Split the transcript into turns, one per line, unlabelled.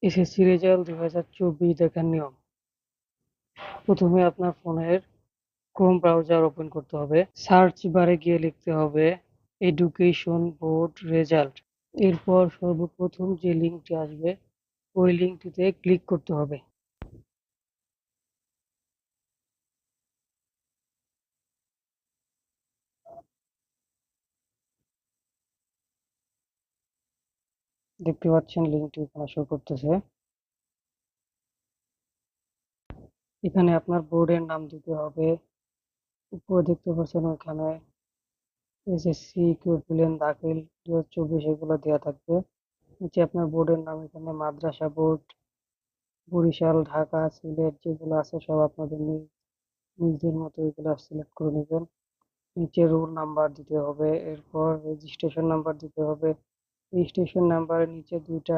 SSC result 2024 দেখার নিয়ম। প্রথমে আপনার ফোনের ক্রোম ব্রাউজার ওপেন করতে হবে। সার্চ বারে গিয়ে লিখতে হবে এডুকেশন বোর্ড রেজাল্ট। এরপর সর্বপ্রথম যে লিঙ্কটি আসবে ওই লিঙ্কটিতে ক্লিক করতে হবে। দেখতে পাচ্ছেন লিঙ্কটি এখানে শো করতেছে। এখানে আপনার বোর্ডের নাম দিতে হবে। উপরে দেখতে পাচ্ছেন ওখানে এসএসসি ইকুইভ্যালেন্ট দাখিল 2024 এগুলো দেওয়া থাকবে। নিচে আপনার বোর্ডের নাম, এখানে মাদ্রাসা বোর্ড, বরিশাল, ঢাকা, সিলেট যেগুলো আছে সব আপনাদের নিজের মতো এগুলো সিলেক্ট করে নেবেন। নিচে রোল নাম্বার দিতে হবে, এরপর রেজিস্ট্রেশন নাম্বার দিতে হবে। রেজিস্ট্রেশন নাম্বারের নিচে দুইটা